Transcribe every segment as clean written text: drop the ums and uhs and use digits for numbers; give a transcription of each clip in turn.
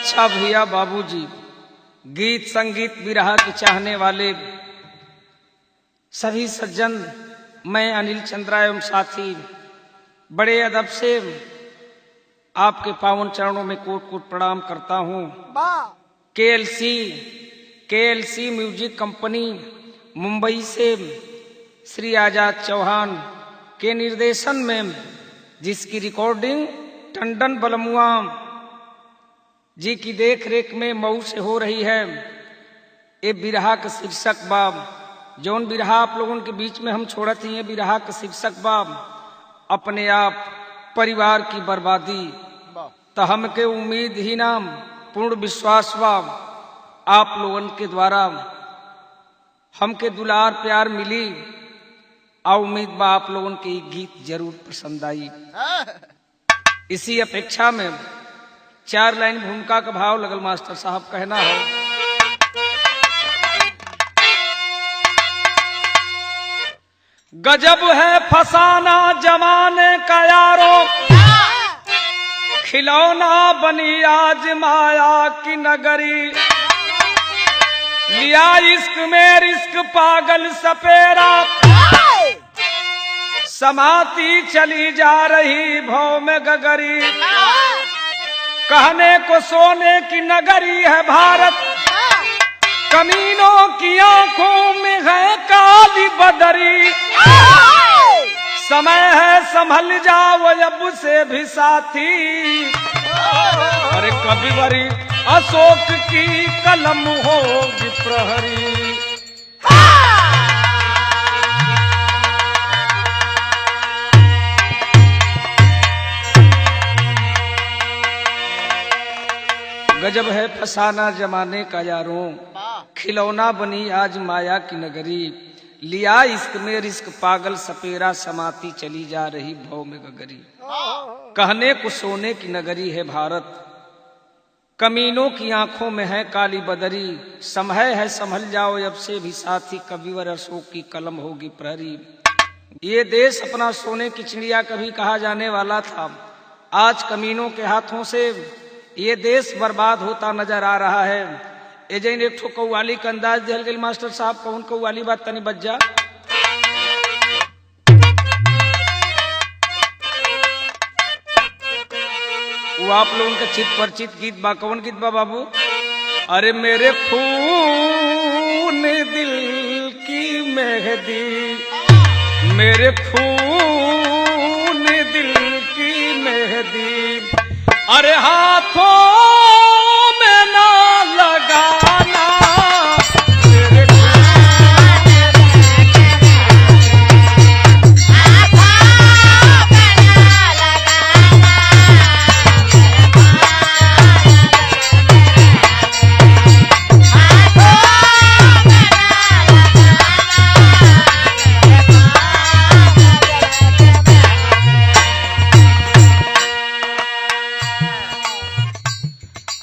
अच्छा भैया बाबूजी, गीत संगीत विरहा के चाहने वाले सभी सज्जन, मैं अनिल चंद्रा एवं साथी बड़े अदब से आपके पावन चरणों में कोट कोट प्रणाम करता हूँ। केएलसी म्यूजिक कंपनी मुंबई से श्री आजाद चौहान के निर्देशन में जिसकी रिकॉर्डिंग टंडन बलमुआ जी की देख रेख में मऊ से हो रही है। ये बिरहा का शीर्षक बाब जौन बिरहा आप लोगों के बीच में हम छोड़त ही है, बिरहा का शीर्षक बाब अपने आप परिवार की बर्बादी। तो हमके उम्मीद ही नाम पूर्ण विश्वास बाब आप लोगों के द्वारा हमके दुलार प्यार मिली और उम्मीद बा आप लोगों के गीत जरूर पसंद आई। इसी अपेक्षा में 4 लाइन भूमिका का भाव लगल मास्टर साहब कहना है। गजब है फसाना जमाने का यारो, खिलौना बनी आज माया की नगरी। लिया इश्क में रिस्क पागल सपेरा, समाती चली जा रही भव में गगरी। कहने को सोने की नगरी है भारत, कमीनों की आंखों में है काली बदरी। समय है संभल जाओ अब से भी साथी, अरे कविवरी अशोक की कलम होगी प्रहरी। गजब है फसाना जमाने का यारों, खिलौना बनी आज माया की नगरी। लिया इश्क में रिस्क पागल सपेरा, समाती चली जा रही भव में गगरी। कहने को सोने की नगरी है भारत, कमीनों की आंखों में है काली बदरी। समय है संभल जाओ अब से भी साथी, कविवर अशोक की कलम होगी प्रहरी। ये देश अपना सोने की चिड़िया कभी कहा जाने वाला था, आज कमीनों के हाथों से ये देश बर्बाद होता नजर आ रहा है। एजेंट एक ठो कौवाली का अंदाज दिल गई मास्टर साहब, कौन कौवाली बात तनी बच जा। वो आप लोगों का चित परिचित गीत बा, कौन गीत बा बाबू? अरे मेरे खून दिल की मेहंदी, मेरे खून दिल की मेहंदी, अरे हाथों में ना लगाना।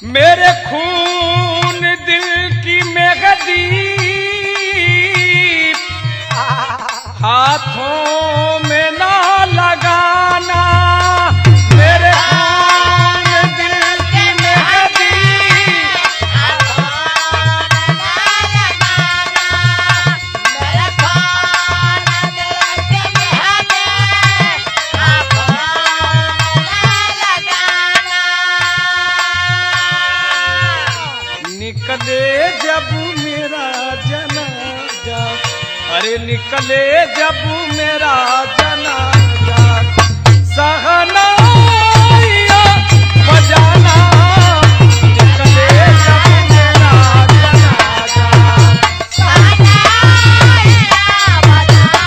मेरे खून दिल की मेहंदी, हाथों में ना लगाना। मेरे खून दिल की मेहंदी, निकले जब मेरा जनाजा, अरे निकले जब मेरा जनाजा, सहनाइया बजाना। निकले जब मेरा जनाजा, सहनाइया बजाना।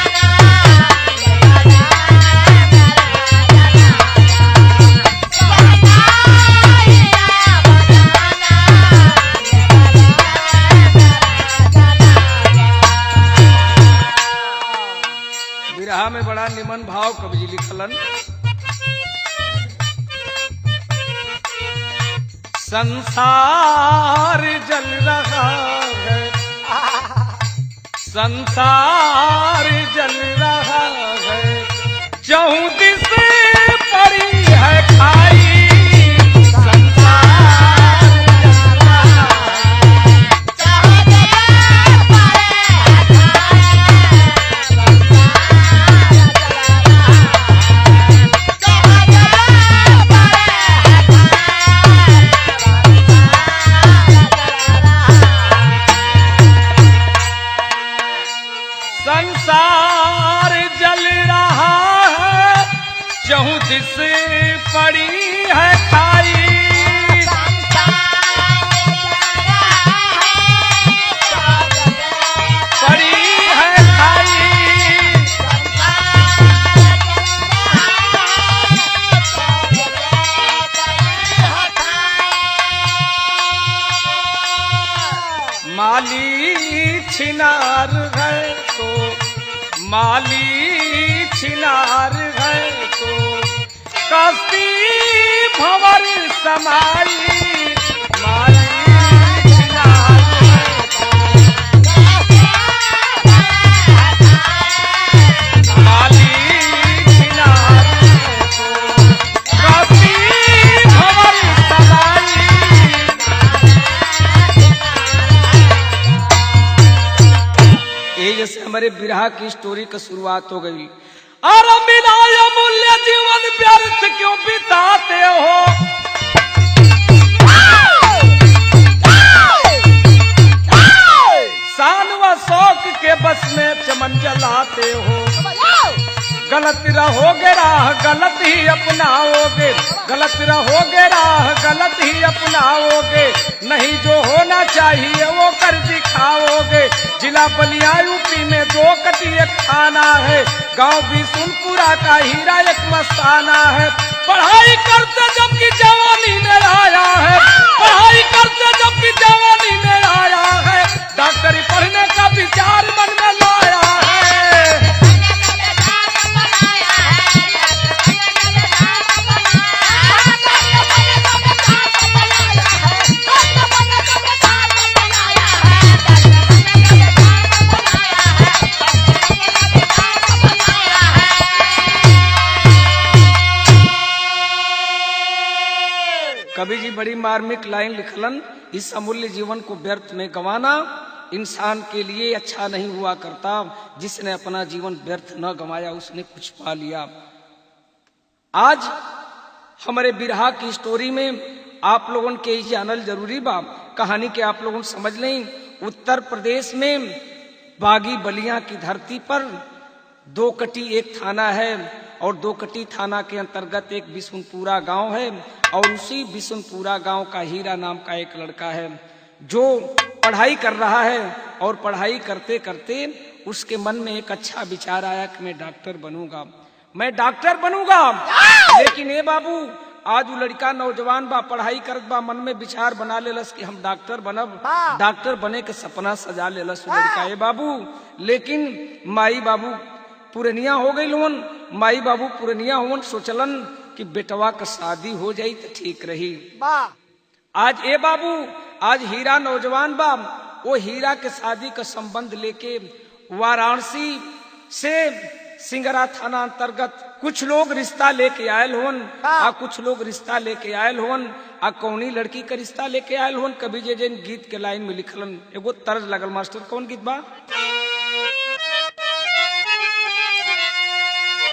बिरहा में बड़ा निमन भाव कवि जी लिखलन। संसार जल रहा है, संसार जल रहा है, चौदिस पड़ी है खाई। संसार जिस पड़ी है खाई, पड़ी है खाई। माली छिनार है तो, माली छिनार है तो, कस्ती भंवर समाई। माली छिनार है तो, माली छिनार है तो, कस्ती भंवर समाई। जैसे हमारे बिरहा की स्टोरी का शुरुआत हो गई। और मिलाया मूल्य जीवन व्यर्थ क्यों बिताते हो, शान व शौक के बस में चमन जलाते हो। गलत रहोगे राह गलत ही अपनाओगे, गलत रहोगे राह गलत ही अपनाओगे। नहीं जो होना चाहिए वो कर दिखाओगे। जिला बलिया यूपी में 2 कटी एक थाना है, गांव बिशुनपुरा का हीरा एक मस्ताना है। पढ़ाई करते जबकि जवानी में आया है, पढ़ाई करते जबकि जवानी में आया है। डॉक्टरी पढ़ने का विचार मन में लाया है। कवि जी बड़ी मार्मिक लाइन लिखलन, इस अमूल्य जीवन को व्यर्थ में गंवाना इंसान के लिए अच्छा नहीं हुआ करता। जिसने अपना जीवन व्यर्थ न गंवाया उसने कुछ पा लिया। आज हमारे बिरहा की स्टोरी में आप लोगों के जानल जरूरी बा, कहानी के आप लोगों समझ लें। उत्तर प्रदेश में बागी बलिया की धरती पर 2 कटी एक थाना है और 2 कटी थाना के अंतर्गत एक बिशुनपुरा गांव है। और उसी बिशुनपुरा गांव का हीरा नाम का एक लड़का है जो पढ़ाई कर रहा है। और पढ़ाई करते करते उसके मन में एक अच्छा विचार आया कि मैं डॉक्टर बनूंगा, मैं डॉक्टर बनूंगा। लेकिन ए बाबू, आज वो लड़का नौजवान बा, पढ़ाई करत बा, मन में विचार बना लेलस कि हम डॉक्टर बनब, डॉक्टर बने के सपना सजा लेलस वो लड़का ए बाबू। लेकिन माई बाबू पुरनिया हो गई लोन, माई बाबू पुरनिया होवन, सोचलन कि बेटवा का शादी हो जाई तो ठीक रही। आज ए बाबू, आज हीरा नौजवान बा, वो हीरा के शादी का संबंध लेके वाराणसी से सिंगरा थाना अंतर्गत कुछ लोग रिश्ता लेके आयल होन, आ कुछ लोग रिश्ता लेके आयल होन, आ कौनी लड़की का रिश्ता लेके आयल होन। कभी जे जन गीत के लाइन में लिखलन, एगो तर्ज लगल मास्टर, कौन गीत बा?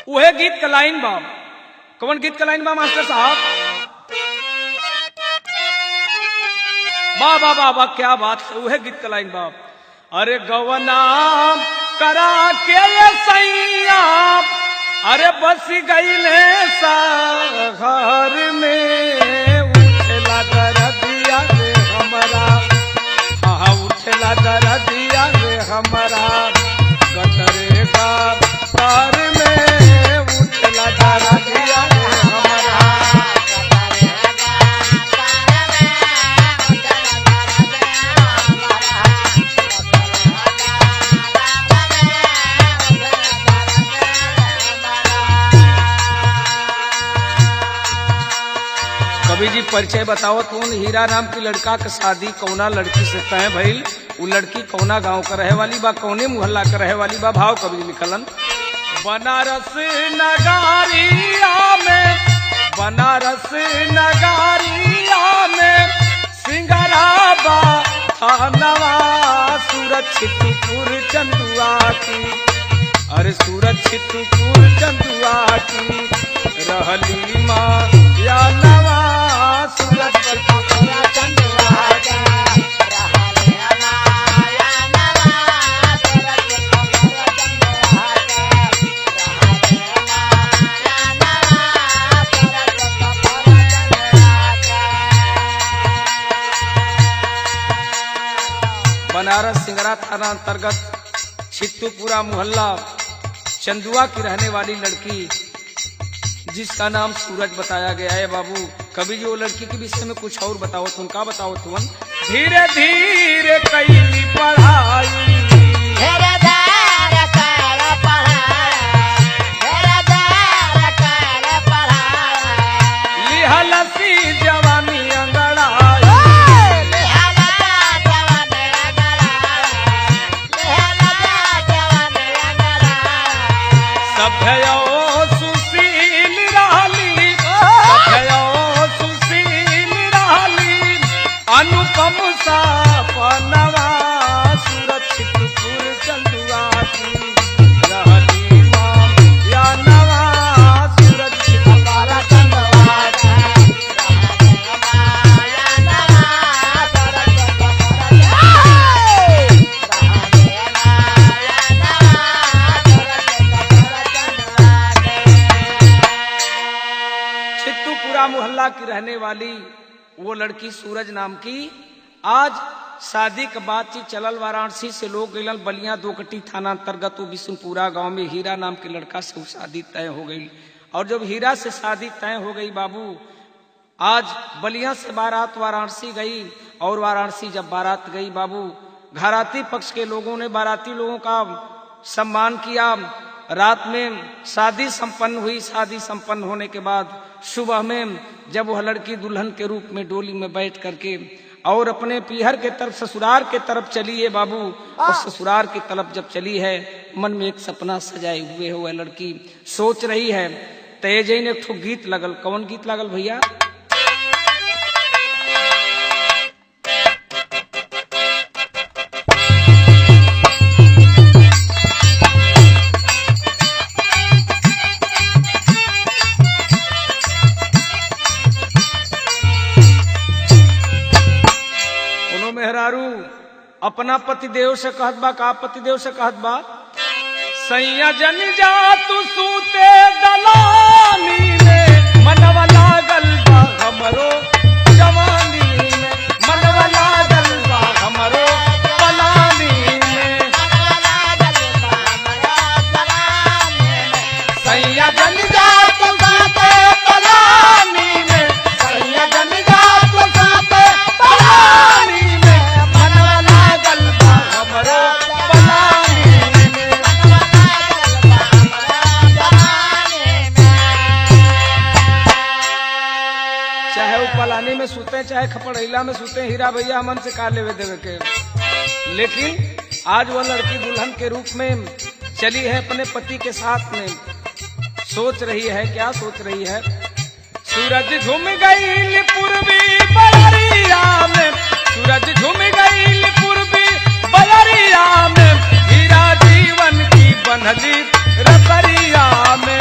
वह गीत का लाइन बा, कौन गीत का लाइन बा मास्टर साहब? वाह वाह वाह वाह, क्या बात है, वह गीत का लाइन बा। अरे गवना करा के ये सैया, अरे बस गईले शहर में, उठला दरदिया रे हमारा, हाँ उठला दरदिया रे हमारा, गतरे का पार में उठला दरदिया रे हमारा। कवि जी परिचय बताओ, कौन हीरा नाम की लड़का का शादी कौना लड़की से तय भइल, वो लड़की कौना गांव का रहे वाली बा, कौने मुहल्ला का रहे वाली बा। भाव कवि जी लिखलन, बनारस नगारिया में, बनारस नगारिया में सिंगराबा थानवा, सुरक्षितपुर चंदुआ की, अरे सुरक्षितपुर चंदुआ की रहली माँ या नवा, सुरक्षितपुर चंदुआ की रहली माँ या नवा, सुरक्षितपुर चंदुआ की रहली माँ या नवा, बगसरा थाना अंतर्गत छित्तूपुरा मोहल्ला चंदुआ की रहने वाली लड़की जिसका नाम सूरज बताया गया है। बाबू कभी जो लड़की के विषय में कुछ और बताओ तुम का बताओ तुम। धीरे धीरे कैली पढ़ाई लिहलसी जवानी अंगड़ाई सभ्यो सुशील रहली सभ्यो सुशील रहली अनुपम सपनवा सुरक्षितपुर चंदुआ की रहली मां या नवा सुरक्षितपुर चंदुआ छित्तूपुरा मोहल्ला की रहने वाली वो लड़की सूरज नाम की आज शादी के बातचीत चलल वाराणसी से लोग गइलन बलिया दोकटी थाना अंतर्गत बिशुनपुरा गांव में हीरा नाम के लड़का से वो शादी तय हो गई। और जब हीरा से शादी तय हो गई बाबू आज बलिया से बारात वाराणसी गई और वाराणसी जब बारात गई बाबू घराती पक्ष के लोगों ने बाराती लोगों का सम्मान किया। रात में शादी संपन्न हुई। शादी संपन्न होने के बाद सुबह में जब वह लड़की दुल्हन के रूप में डोली में बैठ करके और अपने पीहर के तरफ ससुराल के तरफ चली है बाबू और ससुराल की तरफ जब चली है मन में एक सपना सजाए हुए हो वह लड़की सोच रही है। तेज ने एक ठो गीत लगल। कौन गीत लगल भैया? अपना पतिदेव से कहत बा का पतिदेव से कहत बा सैया जन जा तू सूते दलानी में मनवा लागल बा हमरो जवानी में मनवा लागल बा हमरो पलानी में सैया जन जा तू सूते दलानी में सैया जन जा तू सूते दलानी पलानी में सूते चाहे खपड़ैला में सूते हीरा भैया मन से का लेवे देवे के। लेकिन आज वह लड़की दुल्हन के रूप में चली है अपने पति के साथ में। सोच रही है क्या सोच रही है? सूरज झूम गई पूर्वी बयरिया में सूरज झूम गई पूर्वी बयरिया में हीरा जीवन की बनली रसरिया में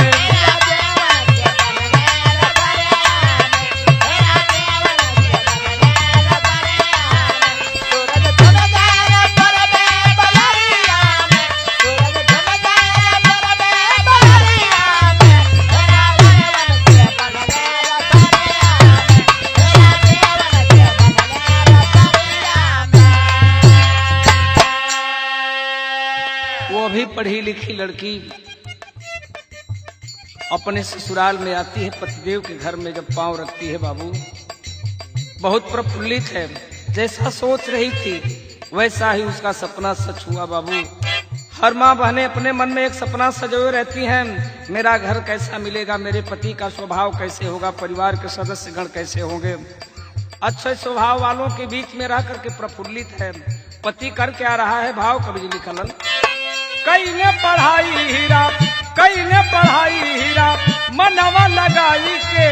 पढ़ी लिखी लड़की अपने ससुराल में आती है। पतिदेव के घर में जब पांव रखती है बाबू बहुत प्रफुल्लित है। जैसा सोच रही थी वैसा ही उसका सपना सच हुआ बाबू। हर माँ बहनें अपने मन में एक सपना सजोए रहती हैं, मेरा घर कैसा मिलेगा, मेरे पति का स्वभाव कैसे होगा, परिवार के सदस्य गण कैसे होंगे। अच्छे स्वभाव वालों के बीच में रह करके प्रफुल्लित है। पति कर क्या रहा है? भाव कवि लिखलन कई ने पढ़ाई हीरा कई ने पढ़ाई हीरा मनवा लगाई के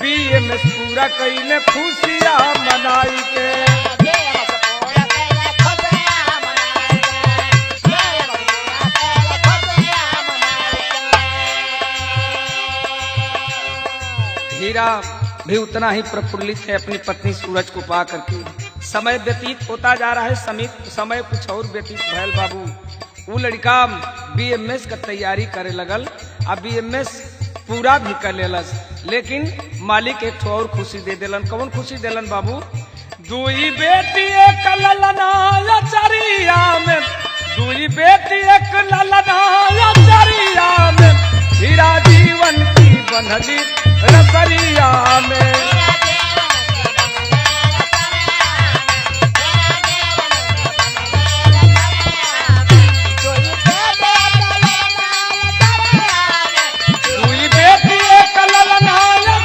बीए में पूरा कई ने खुशियां मनाई के हीरा भी उतना ही प्रफुल्लित है अपनी पत्नी सूरज को पा करके। समय व्यतीत होता जा रहा है। समय कुछ और व्यतीत भैल बाबू। वो लड़का बीएमएस का तैयारी करे लगल। अब बीएमएस पूरा भी कर लेलस, लेकिन मालिक एक और खुशी दे देलन। कौन खुशी देलन बाबू? दुई बेटी एक ललना चरिया में, दुई बेटी एक ललना चरिया में, हीरा जीवन की बनली रसरिया में। दुई बेटी एक ललना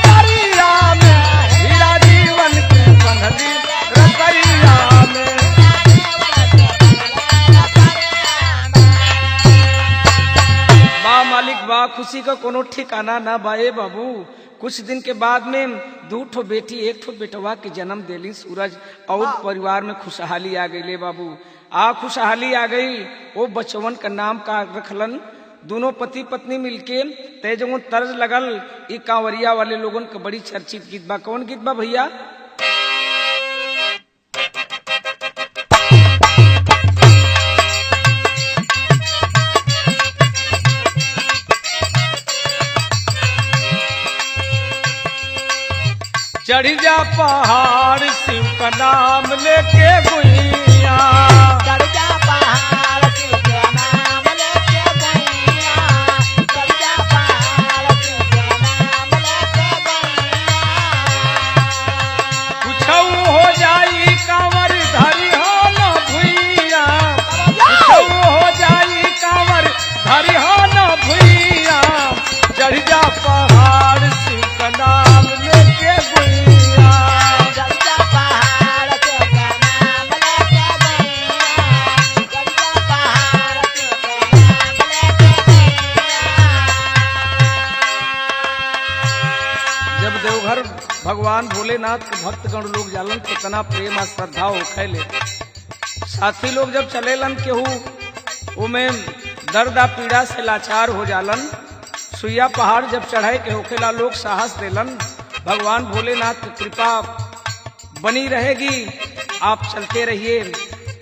चरिया में, हीरा जीवन की बनली रसरिया में। बा मालिक बा, खुशी का कोनो ठिकाना ना बाए बाबू। कुछ दिन के बाद में दू ठो बेटी एक ठो बेटवा के जन्म देली सूरज, और परिवार में खुशहाली आ गई ले बाबू। खुशहाली आ गई। वो बचवन का नाम का रखलन। दोनों पति पत्नी मिलके तेजों तर्ज लगल। ई कांवरिया वाले लोगन का बड़ी चर्चित गीत बा। कौन गीत बा भैया? चढ़ जा पहाड़ शिव का नाम लेके गुइया, चढ़ जा पहाड़ शिव के नाम लेके गैया, चढ़ जा पहाड़ शिव के नाम लेके गैया। कुछऊ हो जाई कांवर धरी हो न भुइया, कुछऊ हो जाई कांवर धरी हो न भुइया, चढ़ जा पहाड़ शिव का नाम लेके गुइया। चढ़ जा पहाड़ शिव के नाम लेके गैया, चढ़ जा पहाड़ शिव के नाम लेके गैया। जब देवघर भगवान भोलेनाथ के भक्तगण लोग जालन कितना प्रेम और श्रद्धा होखेले। साथी लोग जब चलेलन केहू उमें दर्द आ पीड़ा से लाचार हो जालन। सुइया पहाड़ जब चढ़े के होखेला लोग साहस देलन। भगवान भोलेनाथ की कृपा बनी रहेगी, आप चलते रहिए,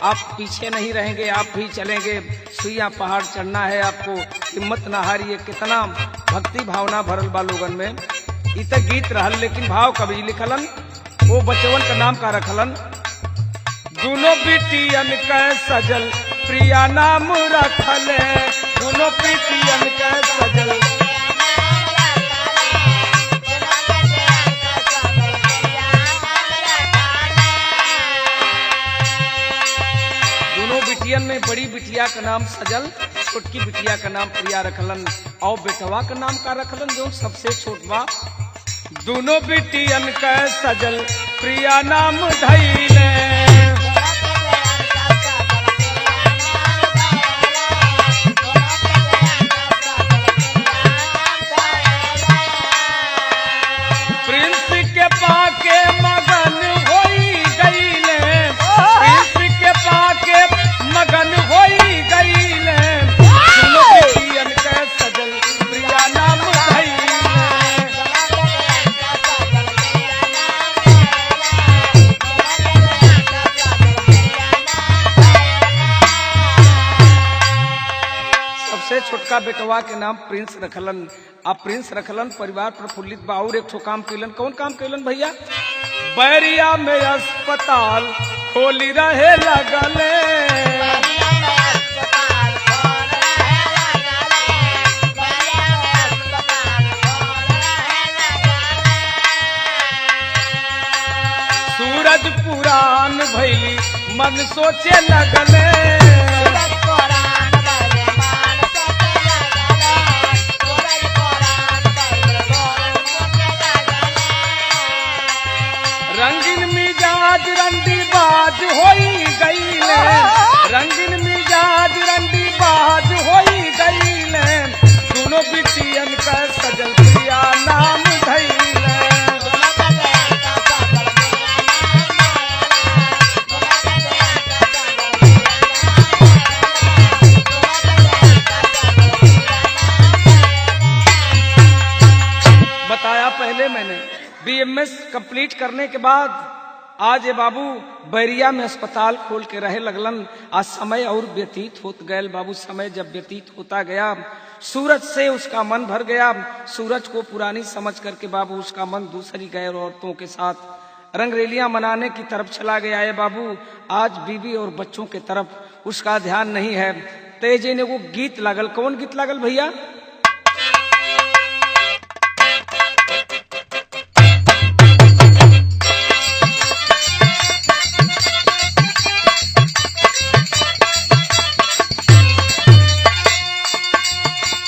आप पीछे नहीं रहेंगे, आप भी चलेंगे। सुइया पहाड़ चढ़ना है आपको, हिम्मत ना हारिए। कितना भक्ति भावना भरल बा लोगन में। इ त गीत रहल, लेकिन भाव कभी लिखलन। वो बचवन का नाम का रखलन। दोनों बिटियन के सजल प्रिया नाम रखले, दोनों बिटियन के सजल। दोनों बिटियन में बड़ी बिटिया का नाम सजल, छोटकी बिटिया का नाम प्रिया रखलन, और बेटवा का नाम का रखलन जो सबसे छोट बा। दोनों बिटियन के सजल प्रिया नाम धैले, प्रिंस के पाके मगन होई गईले, प्रिंस के पाके मगन होई गईले, दोनों बिटियन के सजल प्रिया नाम धैले। सबसे छोटका बेटवा के नाम प्रिंस रखलन। आप प्रिंस रखलन, परिवार प्रफुल्लित बा। और एक ठो काम कैलन। कौन काम कैलन भैया? बैरिया में अस्पताल खोली रहे लगले, सूरज पुरान भैली मन सोचे लगले, रंगीन मिजाज रंडी बाज होई गईले, रंगीन मिजाज रंडी बाज होई गईले, दोनों बिटियन का सजल प्रिया नाम धैले। बताया पहले मैंने, बीएमएस कंप्लीट करने के बाद आज ये बाबू बैरिया में अस्पताल खोल के रहे लगलन। आज समय और व्यतीत होत गए बाबू। समय जब व्यतीत होता गया, सूरज से उसका मन भर गया। सूरज को पुरानी समझ करके बाबू उसका मन दूसरी गैर औरतों के साथ रंगरेलियां मनाने की तरफ चला गया है बाबू। आज बीवी और बच्चों की तरफ उसका ध्यान नहीं है। तेजे ने वो गीत लागल, कौन गीत लागल भैया?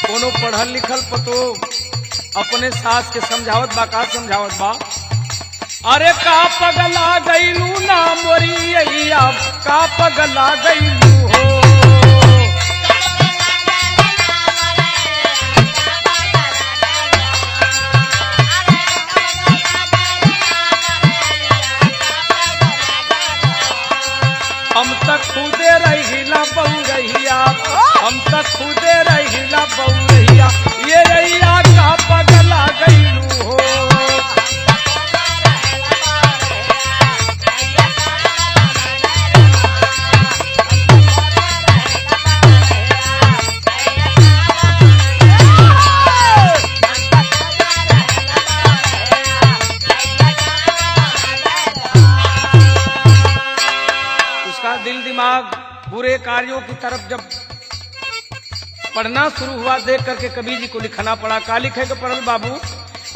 कोनो पढ़ल लिखल पतो अपने सास के समझावत बा, का समझावत बा? अरे का पगला गईलू ना मोरी अइया, का पगला गईलू हो। हम तक खुदे रहिला बउरहिया, हम तक खुदे रहिला बउरहिया, ये रहिया का पगला गईलू हो। दिल दिमाग बुरे कार्यों की तरफ जब पढ़ना शुरू हुआ, देख करके कबीर जी को लिखना पड़ा। का लिखे के पढ़ल बाबू?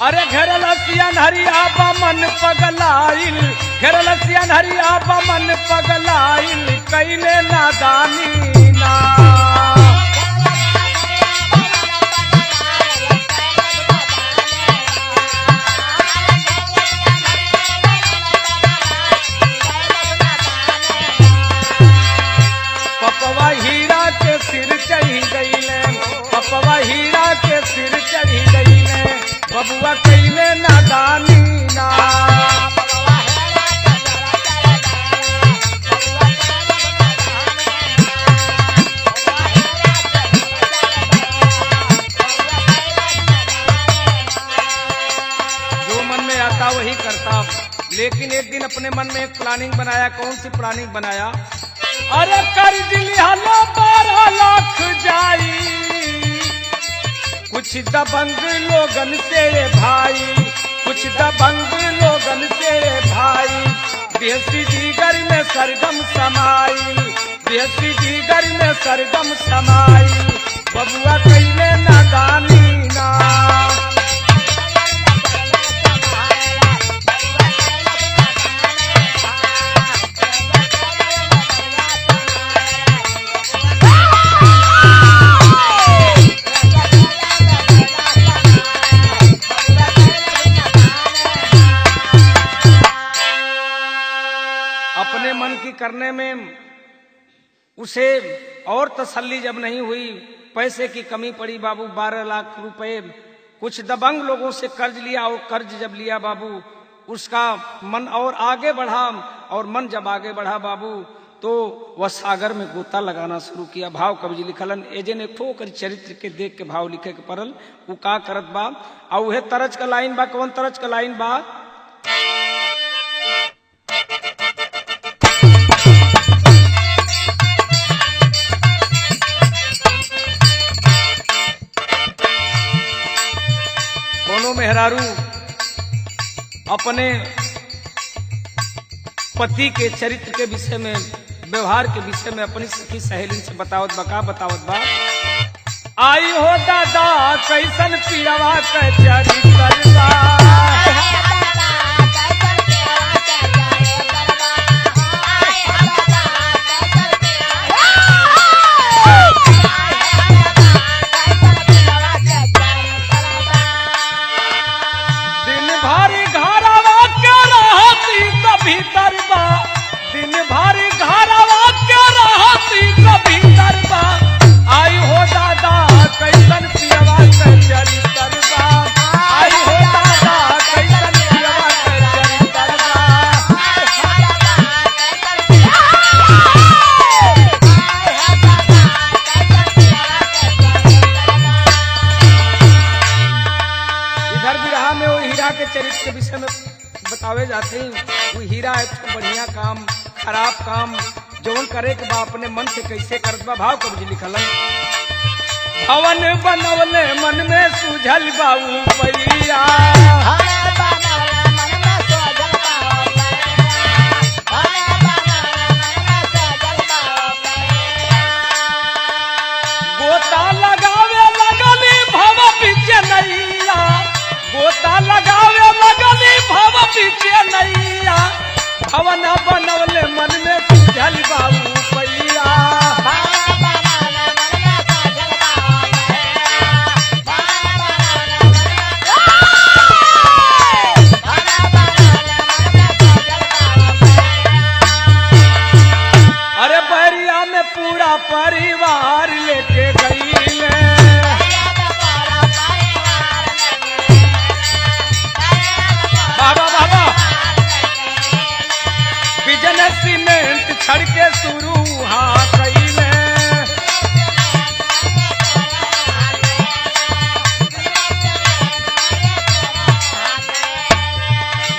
अरे घेरल सियन हरिया मन पगलाइल, घेरल सियन हरिया मन पगलाइल, कैले नादानी ना। पपवा हीरा के सिर चढ़ी गईले, पपवा हीरा के सिर चढ़ी गईले, बबुआ कैले नादानी ना। जो मन में आता वही करता, लेकिन एक दिन अपने मन में एक प्लानिंग बनाया। कौन सी प्लानिंग बनाया? अरे कर्ज लिहालो 12 लाख जाई, कुछ दबंग लोगन से भाई, कुछ दबंग लोगन से भाई, देसी जीगर में सरगम समाई, देसी जीगर में सरगम समाई, बबुआ कैले नादानी ना। अपने मन की करने में उसे और तसल्ली जब नहीं हुई, पैसे की कमी पड़ी बाबू। 12 लाख रुपए कुछ दबंग लोगों से कर्ज लिया, और कर्ज जब लिया बाबू, उसका मन और आगे बढ़ा, और मन जब आगे बढ़ा बाबू, तो वह सागर में गोता लगाना शुरू किया। भाव कवि जी लिखलन, एजे ने ठोकर चरित्र के देख के भाव लिखे के परल। वो का करत बा? और उहे तरज का लाइन बा। कौन तरज का लाइन बा? दोनों मेहरारू अपने पति के चरित्र के विषय में, व्यवहार के विषय में अपनी सखी सहेली से बतावत बका, बतावत बा। आई हो दादा कैसन पियवा के चरित्र बा, भीतर बा, दिन भारी घरवा के रहती भीतर बा। आई हो दादा कैसन पियवा के चरित्र बा, आई हो दादा कैसन पियवा के चरित्र बा। इधर बिरहा में वो हीरा के चरित्र के विषय में बतावे जाते हैं। वो हीरा है तो बढ़िया काम, खराब काम जौन करे के बा अपने मन से कैसे करत बा। भाव कवि जी लिखलन, भवन बनवले मन में सूझल बाऊ पैया, छड़ के शुरू हाँ कैले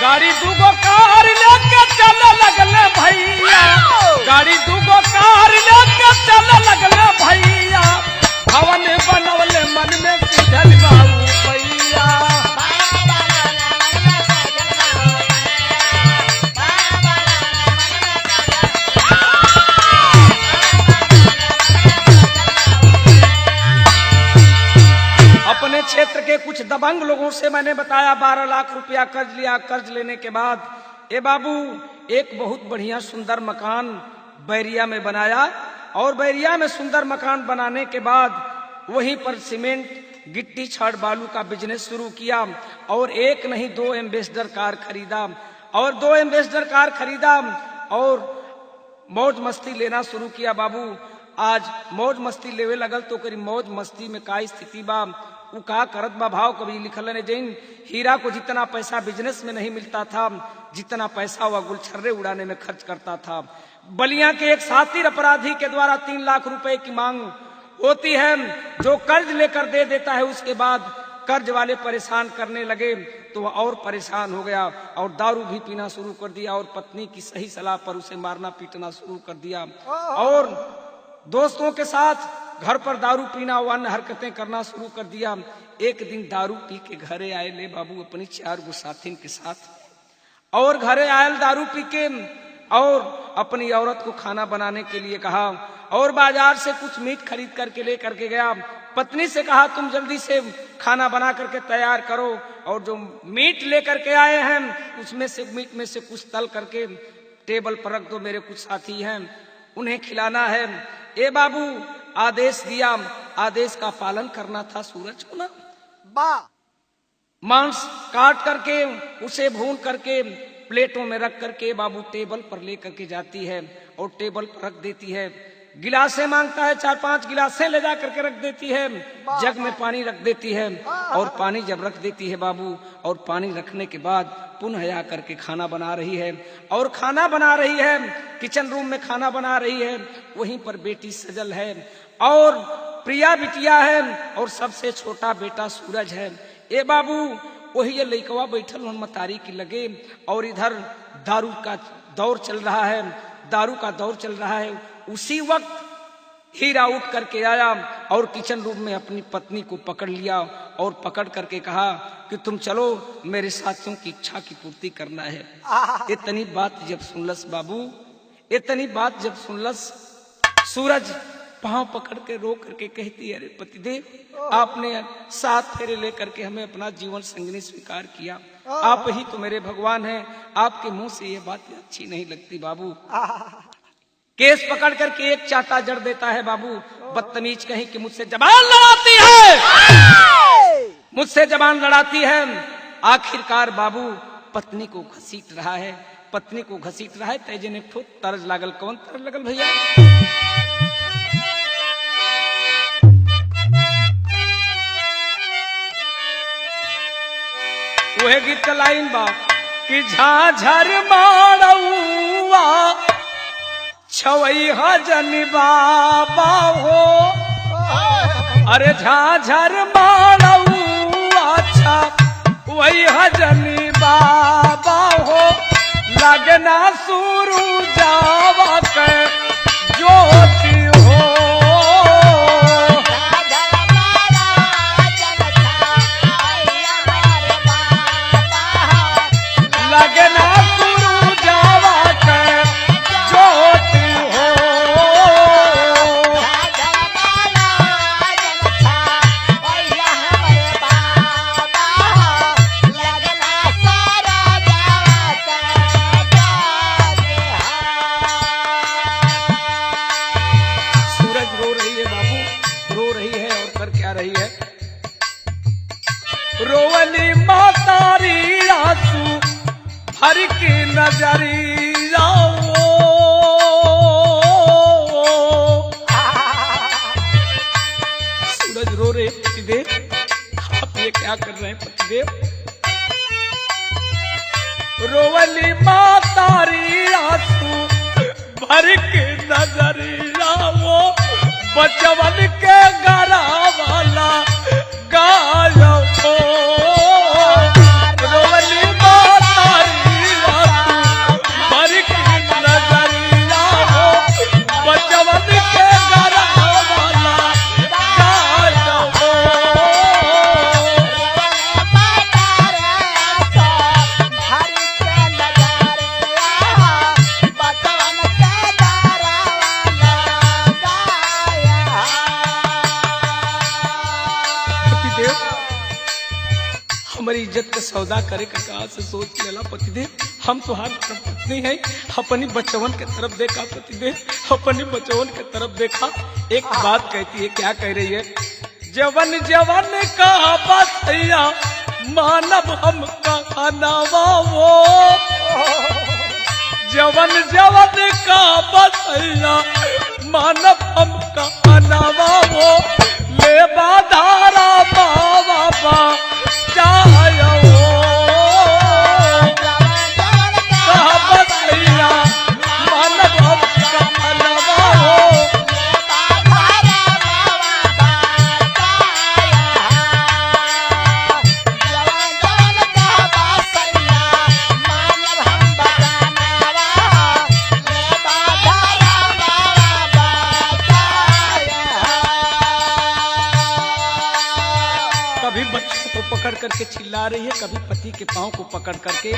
गाड़ी दूगो कार लेके चल लगले भैया गाड़ी दूगो कार लेके चल लगले भैया भवन बनवले मन में सीधल बाबू भैया अपने क्षेत्र के कुछ दबंग लोगों से मैंने बताया 12 लाख रुपया कर्ज लिया। कर्ज लेने के बाद ए बाबू एक बहुत बढ़िया सुंदर मकान बैरिया में बनाया और बैरिया में सुंदर मकान बनाने के बाद वहीं पर सीमेंट गिट्टी छड़ बालू का बिजनेस शुरू किया और एक नहीं 2 एम्बेसडर कार खरीदा और 2 एम्बेसडर कार खरीदा और मौज मस्ती लेना शुरू किया। बाबू आज मौज मस्ती लेवे लगल तो करी मौज मस्ती में का स्थिति बा उ का करत बा भाव कभी लिखल ने जैन हीरा को जितना पैसा बिजनेस में नहीं मिलता था जितना पैसा वह गुलछर्रे उड़ाने में खर्च करता था। बलिया के एक सातिर अपराधी के द्वारा 3 लाख रुपए की मांग होती है जो कर्ज लेकर दे देता है। उसके बाद कर्ज वाले परेशान करने लगे तो वह और परेशान हो गया और दारू भी पीना शुरू कर दिया और पत्नी की सही सलाह पर उसे मारना पीटना शुरू कर दिया और दोस्तों के साथ घर पर दारू पीना और अन्य हरकतें करना शुरू कर दिया। एक दिन दारू पी के घरे आए ले बाबू अपनी 4 गो साथिन के साथ और घरे आयल दारू पी के और अपनी औरत को खाना बनाने के लिए कहा और बाजार से कुछ मीट खरीद करके ले करके गया। पत्नी से कहा तुम जल्दी से खाना बना करके तैयार करो और जो मीट लेकर के आए हैं उसमें से मीट में से कुछ तल करके टेबल पर रख दो, मेरे कुछ साथी हैं उन्हें खिलाना है। ए बाबू आदेश दिया, आदेश का पालन करना था सूरज को ना। मांस काट करके उसे भून करके प्लेटों में रख करके बाबू टेबल पर ले करके जाती है और टेबल पर रख देती है। गिलासें मांगता है 4-5 गिलासें ले जा करके रख देती है। जग में पानी रख देती है और पानी जब रख देती है बाबू और पानी रखने के बाद पुनः आकर के खाना बना रही है और खाना बना रही है किचन रूम में खाना बना रही है। वहीं पर बेटी सजल है और प्रिया बिटिया है और सबसे छोटा बेटा सूरज है। ए बाबू वही ये लइकवा बैठल मतारी की लगे और इधर दारू का दौर चल रहा है, दारू का दौर चल रहा है। उसी वक्त हीरा उठ करके आया और किचन रूम में अपनी पत्नी को पकड़ लिया और पकड़ करके कहा कि तुम चलो मेरे साथियों की इच्छा की पूर्ति करना है। इतनी बात जब सुनलस बाबू, इतनी बात जब सुनलस सूरज पांव पकड़ के रो करके कहती है अरे पतिदेव आपने 7 फेरे लेकर के हमें अपना जीवन संगिनी स्वीकार किया, आप ही तो मेरे भगवान हैं, आपके मुंह से ये बात अच्छी नहीं लगती। बाबू केस पकड़ करके एक चाटा जड़ देता है। बाबू बदतमीज कहीं कि मुझसे जबान लड़ाती है, मुझसे जबान लड़ाती है। आखिरकार बाबू पत्नी को घसीट रहा है, पत्नी को घसीट रहा है। तेजे ने ठोक तरज लागल, कौन तरज लगल भैया? वह गीत लाइन बा कि झाझर मारौआ छवई हजन बाबा हो, अरे झाझर मारौआ छवई हजन बाबा हो, लगना शुरू जावा के ज्योति हो। लगना शुरू जावा के ज्योति हो। सूरज रो रही है बाबू, रो रही है और कर क्या रही है? रोवली मातारी आंसू हर की नजरिया सूरज रो रहे पतिदेव, आप ये क्या कर रहे हैं पतिदेव? रोवली मातारी आंसू हर के नजरिया वो बचवन के गरा वाला गायो हो रोवली मातारी रातू हर के नजरिया वो बचवन के गरा वाला गायो हो हमारी इज्जत का सौदा करे का कहा से सोच लेला पतिदेव। हम तुहार पत्नी है, अपनी बचवन के तरफ देखा पतिदेव, अपनी बचवन के तरफ देखा। एक बात कहती है, क्या कह रही है? जवन जवन कहा बसैया मानव हम कहनावा वो जवन जवन कहा बसैया मानव हम कहनावा वो ले बाधारा बाबा बा चायो कहा बसैया मानव हम कहनावा वो कभी बच्चों को पकड़ करके चिल्ला रही है, कभी पति के पांव को पकड़ करके।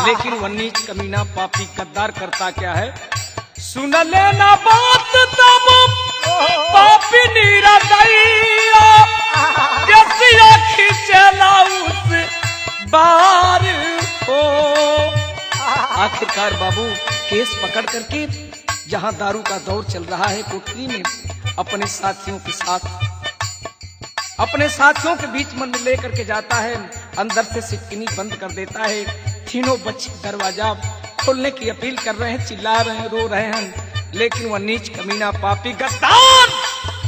लेकिन वह नीच कमीना पापी गद्दार करता क्या है? सुन लेना बात तब पापी निरदैया कैसी खिंचला उस बार हो। आखिरकार बाबू केस पकड़ करके जहां दारू का दौर चल रहा है कोठरी में अपने साथियों के साथ अपने साथियों के बीच में लेकर के जाता है। अंदर से सिटकिनी बंद कर देता है। तीनों बच्चे दरवाजा खोलने की अपील कर रहे हैं, चिल्ला रहे हैं, रो रहे हैं। लेकिन वह नीच कमीना पापी गद्दार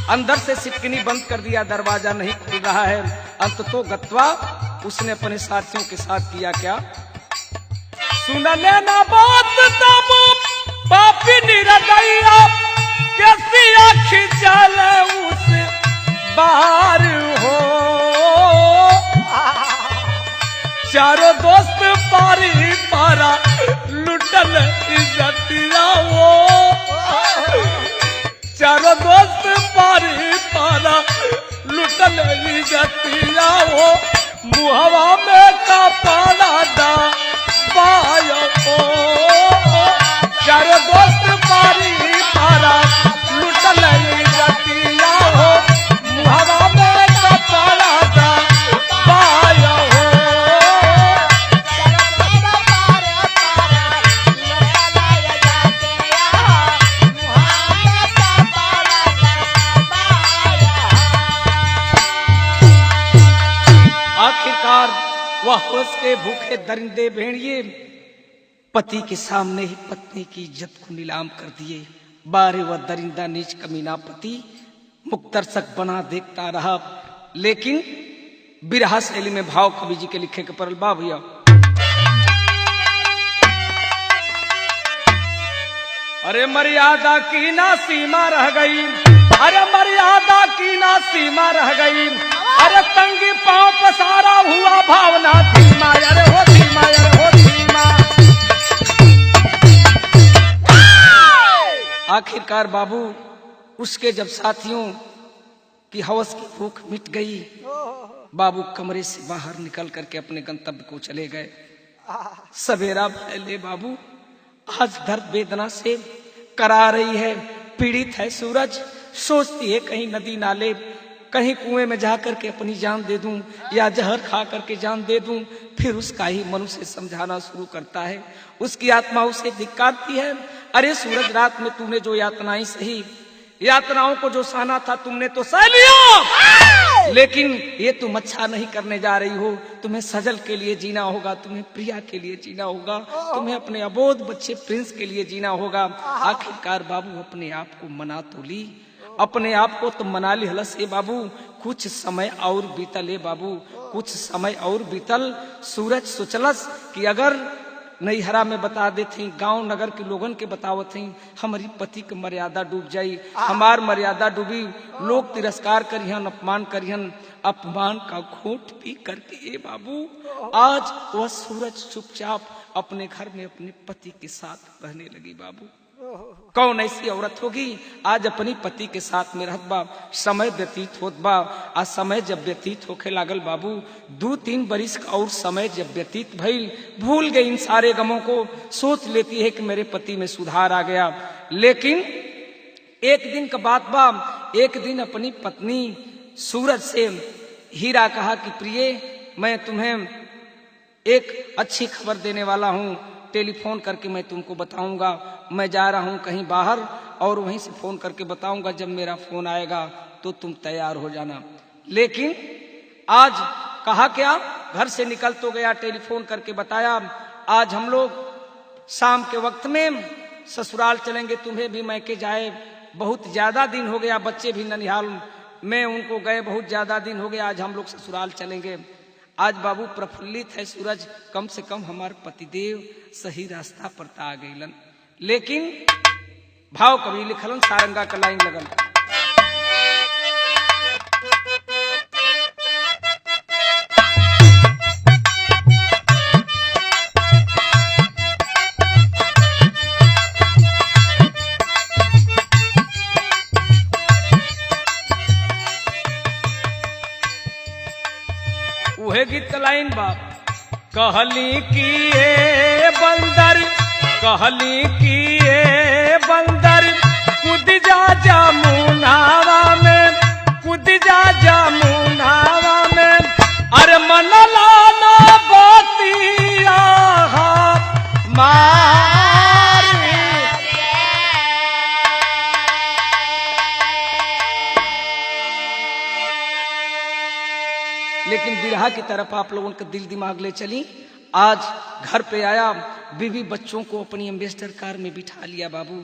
अंदर से सिटकिनी बंद कर दिया, दरवाजा नहीं खुल रहा है। अंततो गत्वा उसने अपने साथियों के साथ किया क्या? सुन लेना बात तब पापी निरदैया कैसी आँखी चले उस बाहर हो। चारों दोस्त पारी पारा लुटल इज्जतिया वो चारों दोस्त पारी पारा लुटल इज्जतिया वो मुहवा में का पाला दा पायो हो। चारों दोस्त पारी पारा लुटल इज्जतिया हो मुहवा में का पाला दा पायो हो। आखिरकार वह होश के भूखे दरिंदे भेड़िए पति के सामने ही पत्नी की इज्जत को नीलाम कर दिए। बारे वह दरिंदा नीच कमीना पति मुक्तरसक बना देखता रहा। लेकिन बिरहा शैली में भाव कवि जी के लिखे के परल बा भैया। अरे मर्यादा की ना सीमा रह गई, अरे मर्यादा की ना सीमा रह गई, अरे तंगी पांव पसारा हुआ भावना धीमा, अरे हो धीमा, अरे हो धीमा। आखिरकार बाबू उसके जब साथियों की हवस की भूख मिट गई, बाबू कमरे से बाहर निकल करके अपने गंतव्य को चले गए। सवेरा फैले बाबू आज दर्द वेदना से करा रही है, पीड़ित है सूरज। सोचती है कहीं नदी नाले कहीं कुएं में जाकर के अपनी जान दे दूं या जहर खा करके जान दे दूं। फिर उसका ही मन उसे समझाना शुरू करता है, उसकी आत्मा उसे धिक्कारती है। अरे सूरज रात में तूने जो यातनाएं सही, यातनाओं को जो सहना था तुमने तो सह लिया, लेकिन ये तुम अच्छा नहीं करने जा रही हो। तुम्हें सजल के लिए जीना होगा, तुम्हें प्रिया के लिए जीना होगा, तुम्हें अपने अबोध बच्चे प्रिंस के लिए जीना होगा। आखिरकार बाबू अपने आप को मना तो ली, अपने आप को तो मना ली हलस। ए बाबू कुछ समय और बीतल, ए बाबू कुछ समय और बीतल। सूरज सोचलस कि अगर नैहरा में बता देते, गांव नगर के लोगन के बतावत हैं, हमारी पति की मर्यादा डूब जाई, हमार मर्यादा डूबी, लोग तिरस्कार करिहन, अपमान करिहन, अपमान का घूंट पी करके ए बाबू आज वह सूरज चुपचाप अपने घर में अपने पति के साथ रहने लगी। बाबू कौन ऐसी औरत होगी आज अपनी पति के साथ में रहत बा, समय व्यतीत होत बा। आज समय जब व्यतीत होके लागल बाबू, 2-3 बरिस का और समय जब व्यतीत भइल, भूल गई इन सारे गमों को, सोच लेती है कि मेरे पति में सुधार आ गया। लेकिन एक दिन का बात बा, एक दिन अपनी पत्नी सूरज से हीरा कहा कि प्रिय, मैं तुम्हें एक अच्छी खबर देने वाला हूं, टेलीफोन करके मैं तुमको बताऊंगा, मैं जा रहा हूं कहीं बाहर और वहीं से फोन करके बताऊंगा, जब मेरा फोन आएगा तो तुम तैयार हो जाना। लेकिन आज कहा क्या, घर से निकल तो गया, टेलीफोन करके बताया आज हम लोग शाम के वक्त में ससुराल चलेंगे, तुम्हें भी मैके जाए बहुत ज्यादा दिन हो गया, बच्चे भी ननिहाल में उनको गए बहुत ज्यादा दिन हो गया, आज हम लोग ससुराल चलेंगे। आज बाबू प्रफुल्लित है सूरज, कम से कम हमारे पतिदेव सही रास्ता पर आ गईलन। लेकिन भाव कभी लिखलन, सारंगा का लाइन लगल, उहे गीत का लाइन बा, कहली कि ए बंदर, कहली कि ए बंदर, कूद जा जमुनावा में, कूद जा जमुनावा में, अरे मन लाना बतिया मार। लेकिन बिरहा की तरफ आप लोगों का दिल दिमाग ले चली। आज घर पे आया, बीवी बच्चों को अपनी एम्बेसडर कार में बिठा लिया बाबू,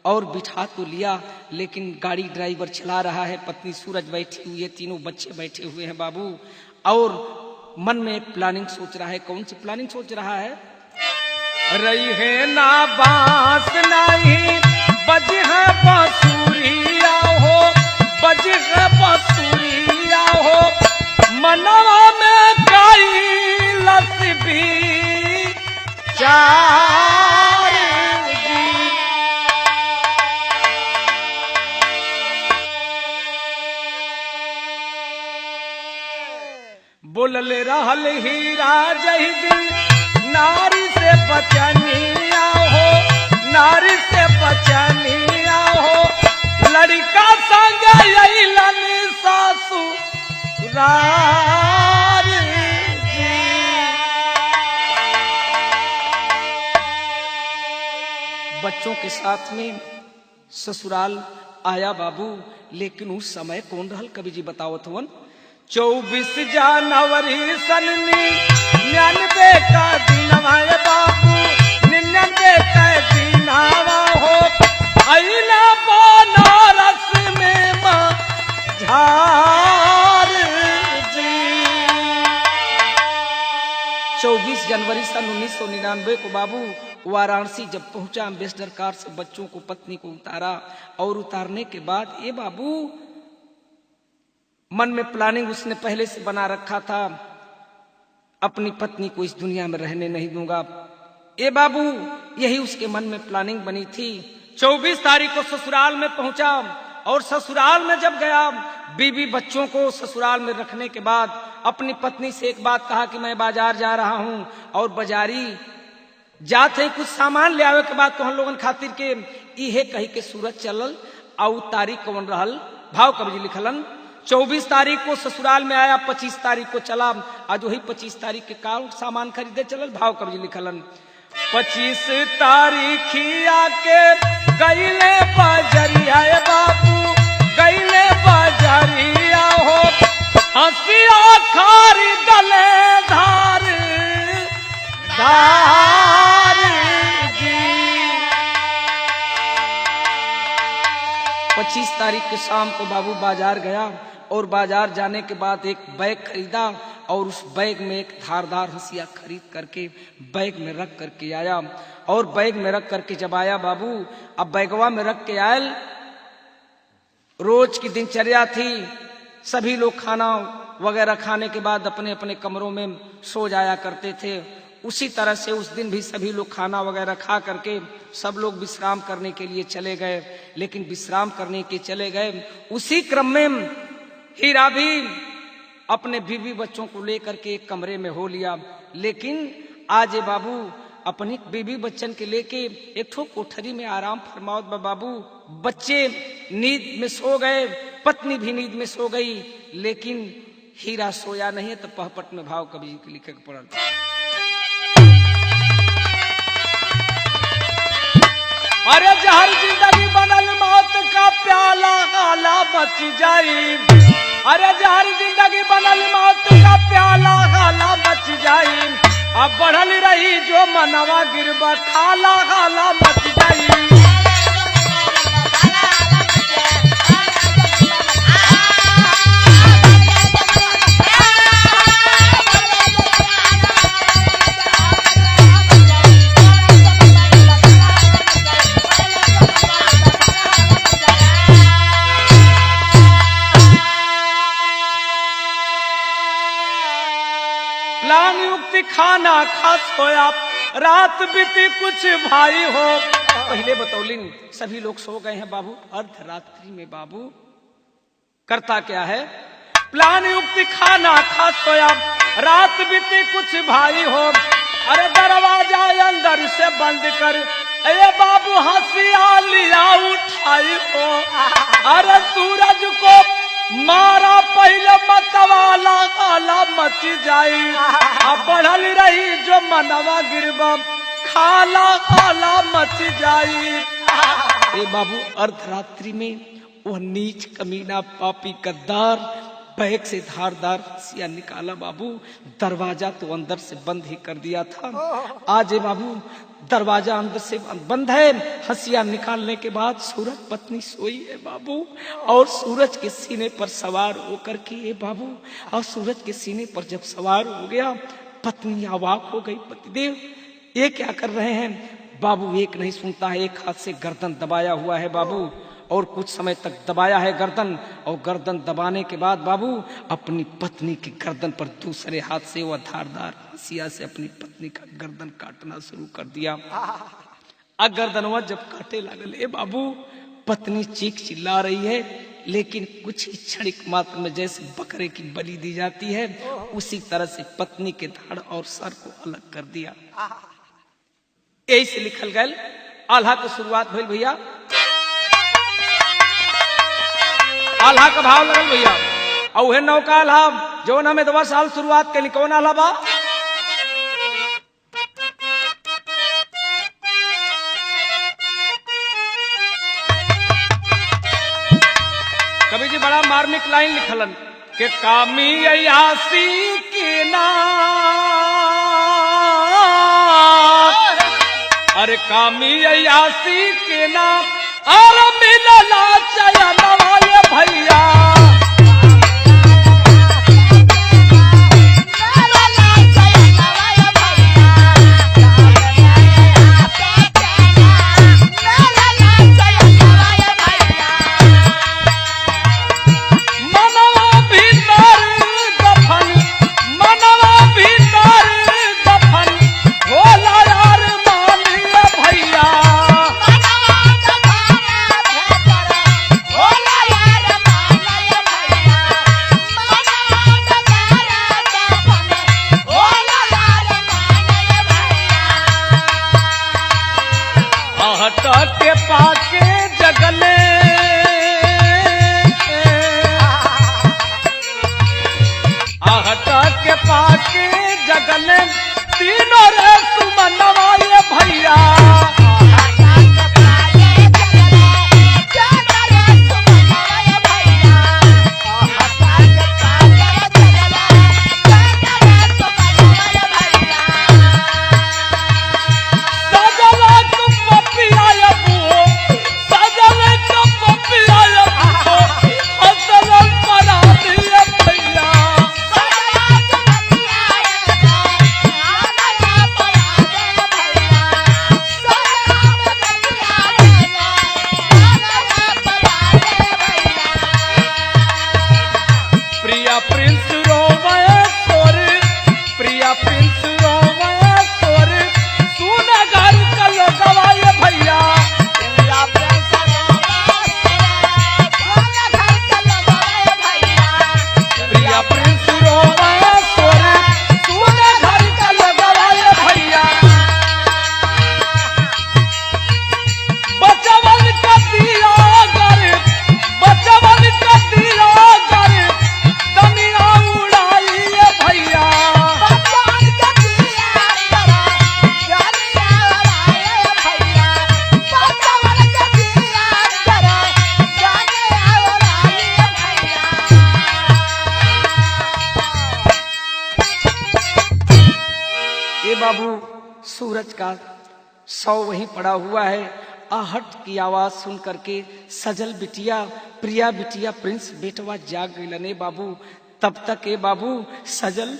और बिठा तो लिया लेकिन गाड़ी ड्राइवर चला रहा है, पत्नी सूरज बैठी हुई है, तीनों बच्चे बैठे हुए हैं बाबू, और मन में एक प्लानिंग सोच रहा है। कौन सी प्लानिंग सोच रहा है, रही है ना बांस नहीं बज है बांसुरिया हो, बज है बांसुरिया हो, मनवा में कैलस भी चार जी। बोलल रहल हीरा जही दिन, नारी से बचनिया हो, नारी से बचनिया हो, लड़का संग अइलन सासु रार जी। बच्चों के साथ में ससुराल आया बाबू, लेकिन उस समय कौन रहल कवि जी बतावत हुवन, 24 जनवरी सन 99 का दिनवा बाबू, 99 का दिनवा हो, अइला बनारस में झार जी। 24 जनवरी सन 1999 को बाबू वाराणसी जब पहुंचा, एम्बेसडर कार से बच्चों को, पत्नी को उतारा, और उतारने के बाद ये बाबू मन में प्लानिंग उसने पहले से बना रखा था, अपनी पत्नी को इस दुनिया में रहने नहीं दूंगा। ये बाबू यही उसके मन में प्लानिंग बनी थी। 24 तारीख को ससुराल में पहुंचा, और ससुराल में जब गया, बीवी बच्चों को ससुराल में रखने के बाद अपनी पत्नी से एक बात कहा कि मैं बाजार जा रहा हूं, और बाजारी जाते कुछ सामान ले आवे के बाद तो हम लोगन खातिर के इहे कही के सूरज चलल। और तारीख कौन रहल, भाव कवि जी लिखलन, 24 तारीख को ससुराल में आया, 25 तारीख को चला। आज वही 25 तारीख के काल सामान खरीदे चलल। भाव कवि जी लिखलन, 25 तारीखिया के गईले बजरिया बाबू, गईले बजरिया हो, हंसिया खरीदले धार धार जी। 25 तारीख की शाम को बाबू बाजार गया और बाजार जाने के बाद एक बैग खरीदा और उस बैग में एक धारदार हंसिया खरीद करके बैग में रख करके आया। और बैग में रख करके जब आया बाबू, अब बैगवा में रख के आयल, रोज की दिनचर्या थी, सभी लोग खाना वगैरह खाने के बाद अपने अपने कमरों में सो जाया करते थे। उसी तरह से उस दिन भी सभी लोग खाना वगैरह खा करके सब लोग विश्राम करने के लिए चले गए। लेकिन विश्राम करने के चले गए, उसी क्रम में हीरा भी अपने बीवी बच्चों को लेकर के एक कमरे में हो लिया। लेकिन आज बाबू अपनी बीवी बच्चन के लेके एक ठो कोठरी में आराम फरमाओ बाबू। बच्चे नींद में सो गए, पत्नी भी नींद में सो गई, लेकिन हीरा सोया नहीं है। तो पहपट में भाव कवि लिखे पड़ल, अरे जहर जिंदगी बनल मौत का प्याला गाला बच जाई, अरे जहर जिंदगी बनल मौत का प्याला गाला बच जाई, अब बढ़ल रही जो मनवा गिरबा खाला गाला बच जाई। प्लान युक्ति खाना खा सोया, रात बीती कुछ भाई हो। पहले बतौलिन सभी लोग सो गए हैं बाबू, अर्धरात्रि में बाबू करता क्या है, प्लान युक्ति खाना खा सोया, रात बीती कुछ भाई हो, अरे दरवाजा अंदर से बंद कर, ए बाबू हंसिया लिया उठाई हो, अरे सूरज को मारा पहले मतवाला काला मच जाई, अब बढ़ल रही जो मनवा गिरबा खाला काला मच जाई। ए बाबू अर्धरात्रि में वह नीच कमीना पापी गद्दार बैग से धारदार हंसिया निकाला बाबू। दरवाजा तो अंदर से बंद ही कर दिया था, आज बाबू दरवाजा अंदर से बंद है। हंसिया निकालने के बाद सूरज पत्नी सोई है बाबू, और सूरज के सीने पर सवार होकर के बाबू, और सूरज के सीने पर जब सवार हो गया पत्नी अवाक हो गई, पतिदेव ये क्या कर रहे हैं बाबू। एक नहीं सुनता है, एक हाथ से गर्दन दबाया हुआ है बाबू, और कुछ समय तक दबाया है गर्दन, और गर्दन दबाने के बाद बाबू अपनी पत्नी की गर्दन पर दूसरे हाथ से वह धारदार हंसिया से अपनी पत्नी का गर्दन काटना शुरू कर दिया। गर्दनवा जब काटे लागल ए बाबू, पत्नी चीख चिल्ला रही है, लेकिन कुछ ही क्षणिक मात्र में जैसे बकरे की बलि दी जाती है, उसी तरह से पत्नी के धड़ और सर को अलग कर दिया। यही से लिखल गल आल्हा की शुरुआत भइल भैया। आल्हा का भाव लगल भैया, और वह नौका आल्हा जो हमें 2 साल शुरुआत के कौन आल्हा बा, कवि जी बड़ा मार्मिक लाइन लिखलन के कामी अयासी के नाम, अरे कामी अयासी के नाम और मिलना चयन वाले भैया, के पाके जगले आहटा के पाके जगले तीनों रे सुमनवा ये भैया, बाबू सूरज का शव वहीं पड़ा हुआ है। आहट की आवाज सुन करके सजल बिटिया, प्रिया बिटिया, प्रिंस बेटवा जाग गई बाबू। तब तक ए बाबू सजल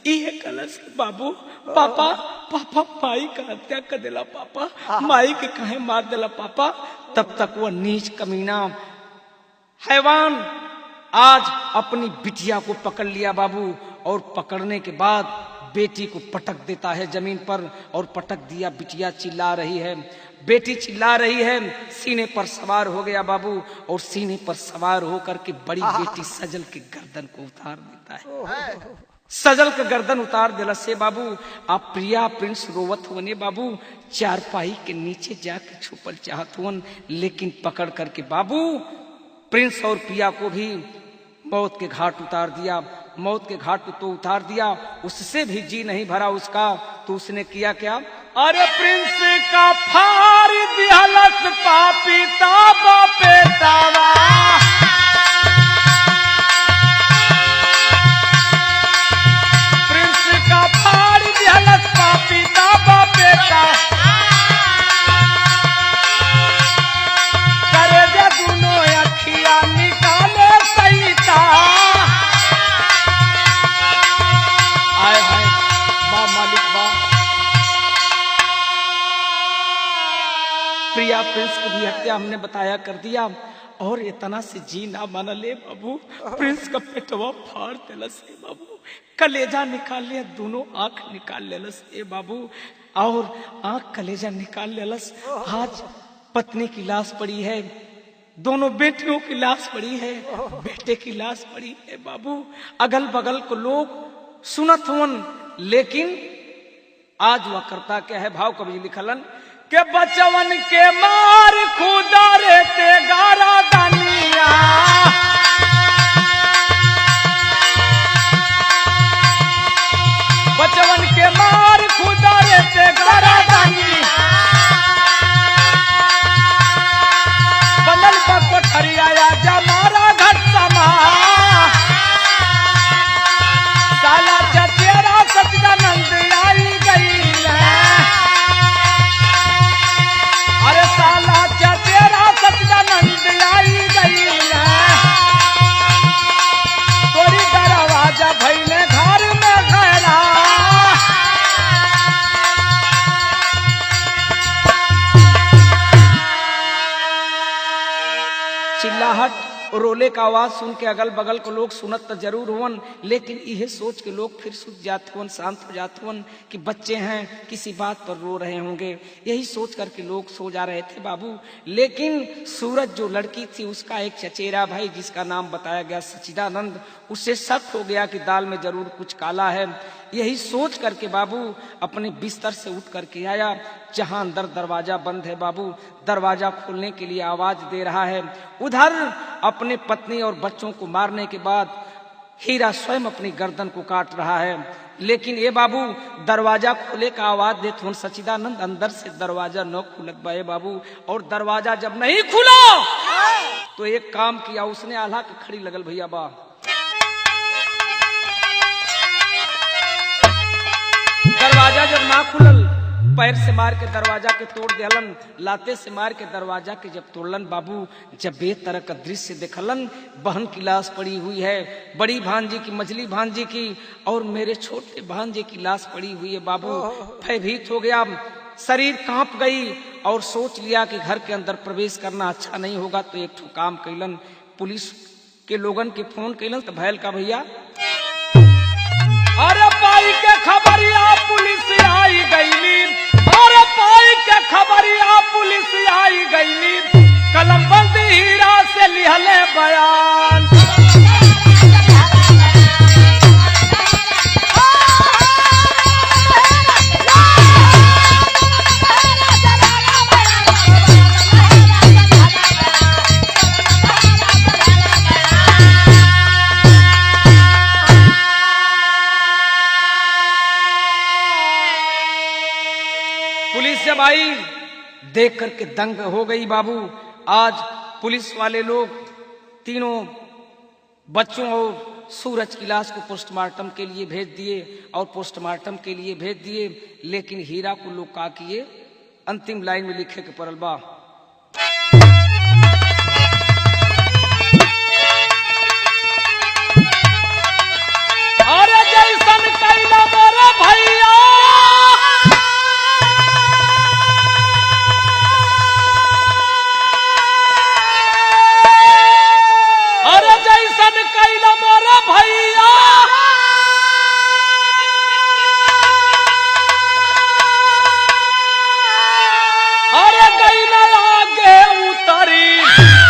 ये कलश बाबू पापा पापा माई का हत्या कर देला पापा, माई के कहे मार देला पापा। तब तक वह नीच कमीना हैवान आज अपनी बिटिया को पकड़ लिया बाबू, और पकड़ने के बाद बेटी को पटक देता है जमीन पर, और पटक दिया। बिटिया चिल्ला रही है, बेटी चिल्ला रही है, सीने पर सवार हो गया बाबू, और सीने पर सवार होकर के बड़ी बेटी सजल के गर्दन को उतार देता है। सजल के गर्दन उतार दिला से बाबू। आप प्रिया प्रिंस रोवत होने बाबू, चारपाई के नीचे जाके छुपल चाहत हुन, लेकिन पकड़ करके बाबू प्रिंस और प्रिया को भी मौत के घाट उतार दिया। मौत के घाट तो उतार दिया, उससे भी जी नहीं भरा उसका, तो उसने किया क्या? अरे प्रिंस का फार दिहलस पापी ताबा पेटावा, प्रिंस का फार दिहलस पापी ताबा पेटा, करे दे दोनों अखियां निकाले सईता। आए हाय बा मालिक बा। प्रिया प्रिंस की भी हत्या हमने बताया कर दिया, और इतना से जी ना माना ले बाबू। प्रिंस का पेटवा फाड़ देलस ए बाबू, कलेजा निकाल लिया, दोनों आंख निकाल लेलस ए बाबू, और आंख कलेजा निकाल लेलस। आज पत्नी की लाश पड़ी है, दोनों बेटियों की लाश पड़ी है, बेटे की लाश पड़ी है बाबू। अगल बगल को लोग सुनत हुन, लेकिन आज वह करता क्या है? भाव कवि लिखलन के बचवन के मार खुदा रहते गारा दानिया, बचवन के मार खुदा रहते गारा दानिया, बनल पर कोठरिया जमारा घट समा, साला चचेरा सचिदानंद आई गई है, अरे साला चचेरा सचिदानंद आई गई है, तोरी दरवाजा भैले घर में गहरा, चिल्लाहट रोले का आवाज सुन के अगल बगल को लोग सुनत तो जरूर हुवन, लेकिन यह सोच के लोग फिर सूझ जाते हुन, शांत हो जाते हुन कि बच्चे हैं, किसी बात पर रो रहे होंगे। यही सोच करके लोग सो जा रहे थे बाबू। लेकिन सूरज जो लड़की थी उसका एक चचेरा भाई जिसका नाम बताया गया सचिदानंद, उससे शक हो गया कि दाल में जरूर कुछ काला है। यही सोच करके बाबू अपने बिस्तर से उठ करके आया, जहां अंदर दरवाजा बंद है बाबू, दरवाजा खोलने के लिए आवाज दे रहा है। उधर अपने पत्नी और बच्चों को मारने के बाद हीरा स्वयं अपनी गर्दन को काट रहा है। लेकिन ये बाबू दरवाजा खोले का आवाज देते सचिदानंद अंदर से दरवाजा न खुलत बा बाबू, और दरवाजा जब नहीं खुला तो एक काम किया उसने, आल्हा के खड़ी लगल भैया बा, दरवाजा जब ना खुलल पैर से मार के दरवाजा के तोड़ देहलन, लाते से मार के दरवाजा के जब तोड़लन बाबू, जब बेतरह का दृश्य देखलन, बहन की लाश पड़ी हुई है, बड़ी भांजी की, मझली भांजी की, और मेरे छोटे भांजे की लाश पड़ी हुई है बाबू। भयभीत हो गया, शरीर कांप गई, और सोच लिया कि घर के अंदर प्रवेश करना अच्छा नहीं होगा। तो एक ठो काम कैलन, पुलिस के लोगन के फोन कैलन, तो भैल का भैया अरे पाई के खबरिया पुलिस आई गईली, अरे पाई के खबरिया पुलिस आई गईली, कलम बंदी हीरा से लिहले बयान, जब आई देख करके दंग हो गई बाबू। आज पुलिस वाले लोग तीनों बच्चों और सूरज की लाश को पोस्टमार्टम के लिए भेज दिए और पोस्टमार्टम के लिए भेज दिए, लेकिन हीरा को लोग का किए अंतिम लाइन में लिखे के पड़ल बा। अरे जैसन कैला मोरे भैया, अरे जैसन कैला मोरे भैया, अरे गैला आगे उतरी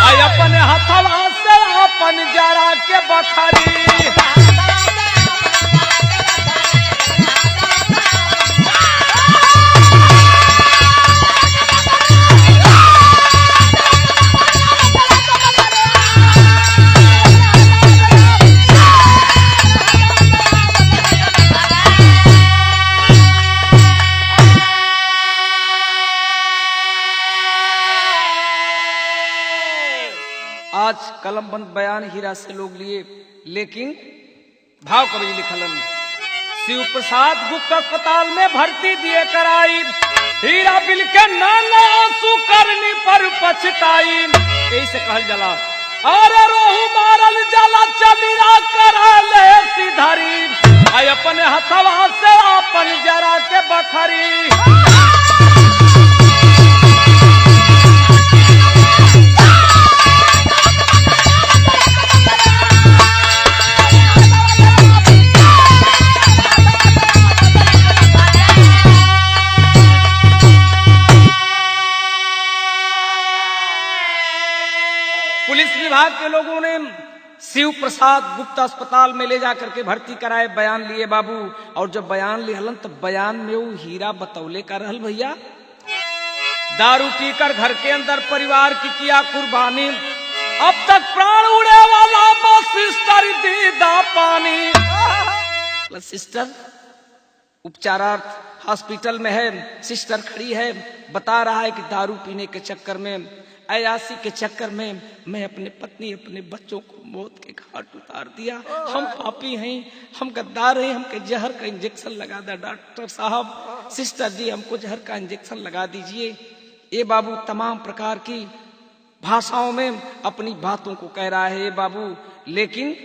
आई अपने हथवा से अपन जरा के बखरी। आज कलम बंद बयान हीरा से लोग लिए, लेकिन भाव कवि लिखलन। शिव प्रसाद गुप्त अस्पताल में भर्ती दिए कराई, हीरा बिल के नाना आंसू करनी पर पछताई। यही से कहल जला अरे रोहू मारल जला चलिया करा ले सिधरी आई अपने हथवा से अपन जरा के बखरी। पुलिस विभाग के लोगों ने शिव प्रसाद गुप्ता अस्पताल में ले जाकर के भर्ती कराए, बयान लिए बाबू। और जब बयान लिहलन तो बयान में वो हीरा बतौले का रहल भैया, दारू पीकर घर के अंदर परिवार की किया कुर्बानी, अब तक प्राण उड़े वाला बस सिस्टर दीदा पानी। सिस्टर उपचारार्थ हॉस्पिटल में है, सिस्टर खड़ी है, बता रहा है कि दारू पीने के चक्कर में, अयासी के चक्कर में मैं अपने पत्नी अपने बच्चों को मौत के घाट उतार दिया। हम पापी हैं, हम गद्दार हैं, हमके जहर का इंजेक्शन लगा दे डॉक्टर साहब, सिस्टर जी हमको जहर का इंजेक्शन लगा दीजिए। ये बाबू तमाम प्रकार की भाषाओं में अपनी बातों को कह रहा है ये बाबू, लेकिन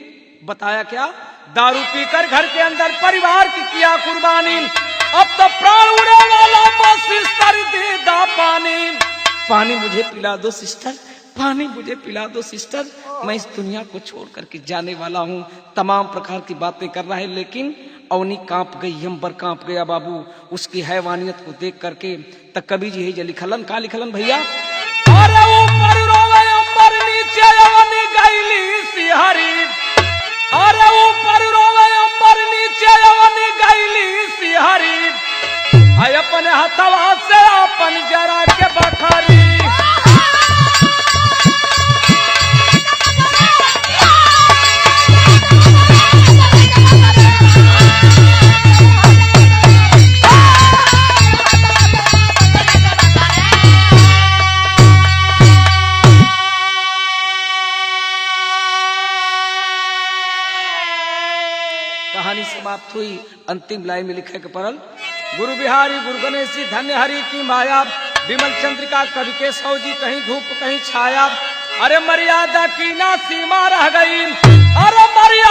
बताया क्या, दारू पीकर घर के अंदर परिवार की किया कुर्बानी, अब तो प्राण उड़े वाला बस सिस्टर दे दा पानी। पानी मुझे पिला दो सिस्टर, पानी मुझे पिला दो सिस्टर, मैं इस दुनिया को छोड़ करके जाने वाला हूँ। तमाम प्रकार की बातें कर रहा है, लेकिन अवनी कांप गई, अंबर कांप गया बाबू उसकी हैवानियत को देख करके। तक कवि जी है लिखलन, का लिखलन भैया, अरे ऊपर रोवे अंबर नीचे अवनी गईली सिहरी, अरे ऊपर रोवे अंबर नीचे अवनी गईली सिहरी आई अपने हथवा से अपन जरा के बखरी। कहानी समाप्त हुई, अंतिम लाइन में लिखे के पड़ल, गुरु बिहारी गुरु गणेश जी धन्य हरि की माया, विमल चंद्रिका कवि के सौ जी कहीं धूप कहीं छाया, अरे मर्यादा की ना सीमा रह गई, अरे मर्यादा